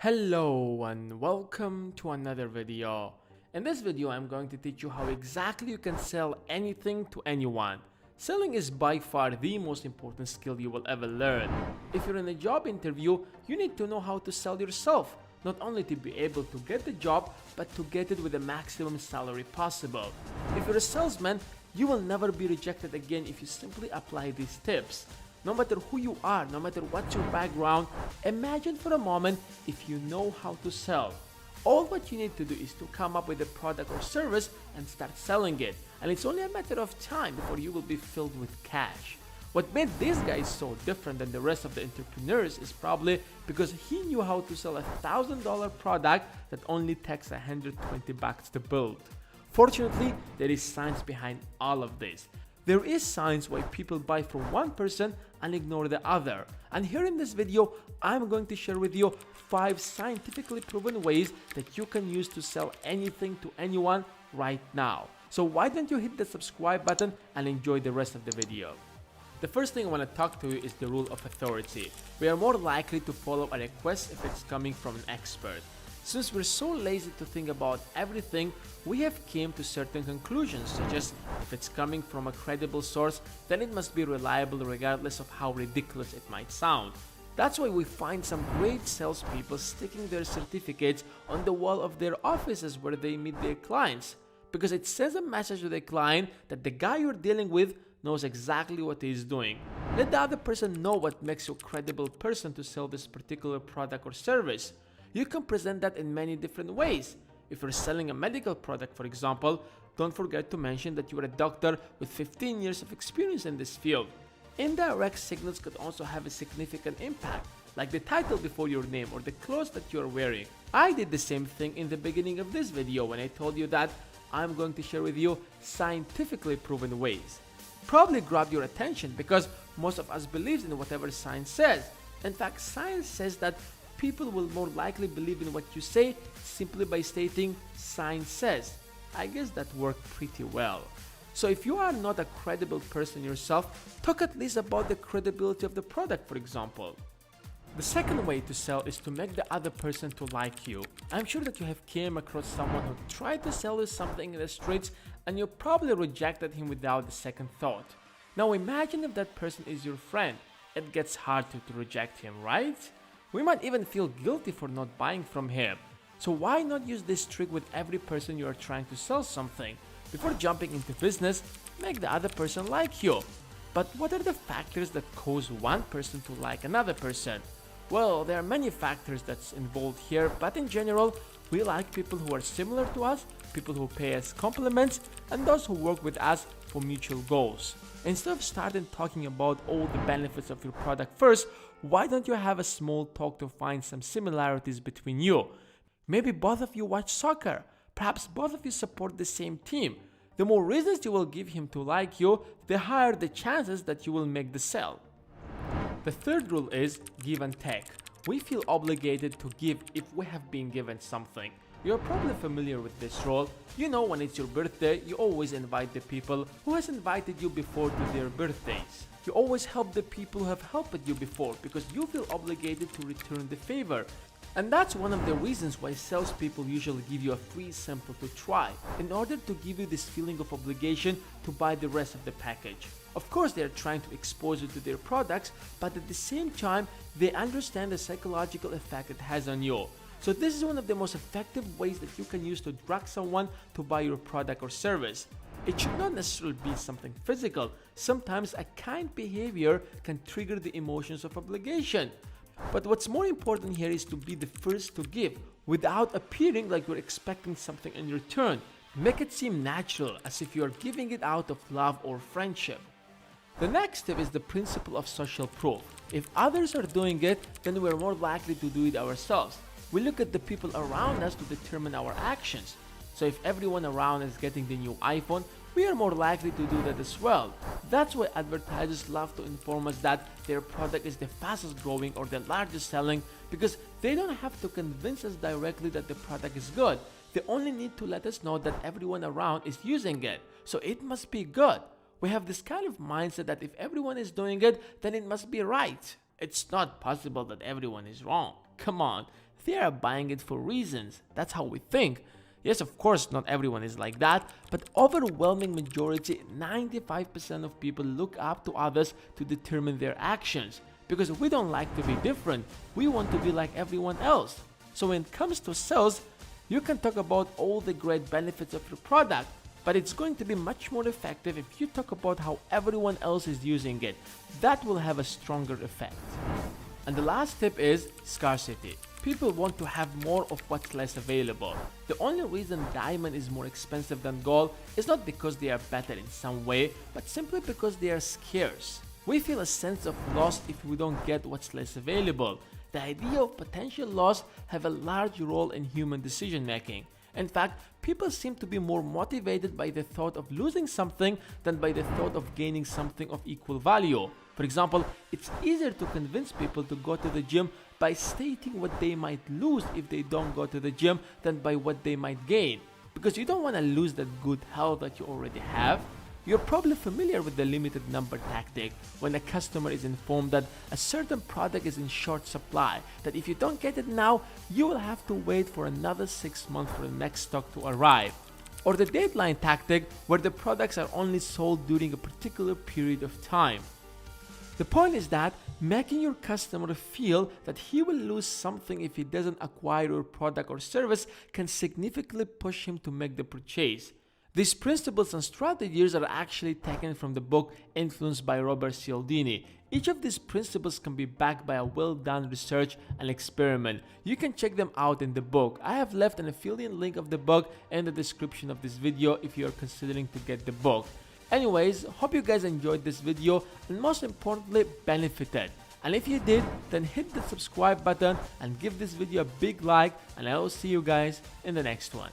Hello and welcome to another video. In this video I'm going to teach you how exactly you can sell anything to anyone. Selling is by far the most important skill you will ever learn. If you're in a job interview, you need to know how to sell yourself, not only to be able to get the job, but to get it with the maximum salary possible. If you're a salesman, you will never be rejected again if you simply apply these tips. No matter who you are, no matter what's your background, imagine for a moment if you know how to sell. All what you need to do is to come up with a product or service and start selling it. And it's only a matter of time before you will be filled with cash. What made this guy so different than the rest of the entrepreneurs is probably because he knew how to sell $1,000 product that only takes $120 to build. Fortunately, there is science behind all of this. There is science why people buy from one person and ignore the other. And here in this video, I'm going to share with you 5 scientifically proven ways that you can use to sell anything to anyone right now. So why don't you hit the subscribe button and enjoy the rest of the video. The first thing I want to talk to you is the rule of authority. We are more likely to follow a request if it's coming from an expert. Since we're so lazy to think about everything, we have came to certain conclusions, such as if it's coming from a credible source, then it must be reliable regardless of how ridiculous it might sound. That's why we find some great salespeople sticking their certificates on the wall of their offices where they meet their clients, because it sends a message to the client that the guy you're dealing with knows exactly what he is doing. Let the other person know what makes you a credible person to sell this particular product or service. You can present that in many different ways. If you're selling a medical product, for example, don't forget to mention that you are a doctor with 15 years of experience in this field. Indirect signals could also have a significant impact, like the title before your name or the clothes that you're wearing. I did the same thing in the beginning of this video when I told you that I'm going to share with you scientifically proven ways. Probably grabbed your attention because most of us believes in whatever science says. In fact, science says that people will more likely believe in what you say simply by stating science says. I guess that worked pretty well. So if you are not a credible person yourself, talk at least about the credibility of the product, for example. The second way to sell is to make the other person to like you. I'm sure that you have came across someone who tried to sell you something in the streets and you probably rejected him without a second thought. Now imagine if that person is your friend. It gets hard to reject him, right? We might even feel guilty for not buying from him. So why not use this trick with every person you are trying to sell something? Before jumping into business, make the other person like you. But what are the factors that cause one person to like another person? Well, there are many factors that's involved here, but in general, we like people who are similar to us, people who pay us compliments, and those who work with us for mutual goals. Instead of starting talking about all the benefits of your product first, why don't you have a small talk to find some similarities between you? Maybe both of you watch soccer. Perhaps both of you support the same team. The more reasons you will give him to like you, the higher the chances that you will make the sale. The third rule is give and take. We feel obligated to give if we have been given something. You're probably familiar with this rule. You know, when it's your birthday, you always invite the people who has invited you before to their birthdays. You always help the people who have helped you before because you feel obligated to return the favor. And that's one of the reasons why salespeople usually give you a free sample to try, in order to give you this feeling of obligation to buy the rest of the package. Of course, they are trying to expose you to their products, but at the same time, they understand the psychological effect it has on you. So this is one of the most effective ways that you can use to drag someone to buy your product or service. It should not necessarily be something physical. Sometimes a kind behavior can trigger the emotions of obligation. But what's more important here is to be the first to give, without appearing like you're expecting something in return. Make it seem natural, as if you're giving it out of love or friendship. The next step is the principle of social proof. If others are doing it, then we're more likely to do it ourselves. We look at the people around us to determine our actions. So if everyone around is getting the new iPhone, we are more likely to do that as well. That's why advertisers love to inform us that their product is the fastest growing or the largest selling, because they don't have to convince us directly that the product is good. They only need to let us know that everyone around is using it, so it must be good. We have this kind of mindset that if everyone is doing it, then it must be right. It's not possible that everyone is wrong. Come on, they are buying it for reasons. That's how we think. Yes, of course, not everyone is like that, but overwhelming majority, 95% of people look up to others to determine their actions. Because we don't like to be different, we want to be like everyone else. So when it comes to sales, you can talk about all the great benefits of your product, but it's going to be much more effective if you talk about how everyone else is using it. That will have a stronger effect. And the last tip is scarcity. People want to have more of what's less available. The only reason diamond is more expensive than gold is not because they are better in some way, but simply because they are scarce. We feel a sense of loss if we don't get what's less available. The idea of potential loss have a large role in human decision making. In fact, people seem to be more motivated by the thought of losing something than by the thought of gaining something of equal value. For example, it's easier to convince people to go to the gym by stating what they might lose if they don't go to the gym than by what they might gain. Because you don't want to lose that good health that you already have. You're probably familiar with the limited number tactic, when a customer is informed that a certain product is in short supply, that if you don't get it now, you will have to wait for another 6 months for the next stock to arrive. Or the deadline tactic, where the products are only sold during a particular period of time. The point is that making your customer feel that he will lose something if he doesn't acquire your product or service can significantly push him to make the purchase. These principles and strategies are actually taken from the book influenced by Robert Cialdini. Each of these principles can be backed by a well-done research and experiment. You can check them out in the book. I have left an affiliate link of the book in the description of this video if you are considering to get the book. Anyways, hope you guys enjoyed this video and most importantly benefited. And if you did, then hit the subscribe button and give this video a big like, and I will see you guys in the next one.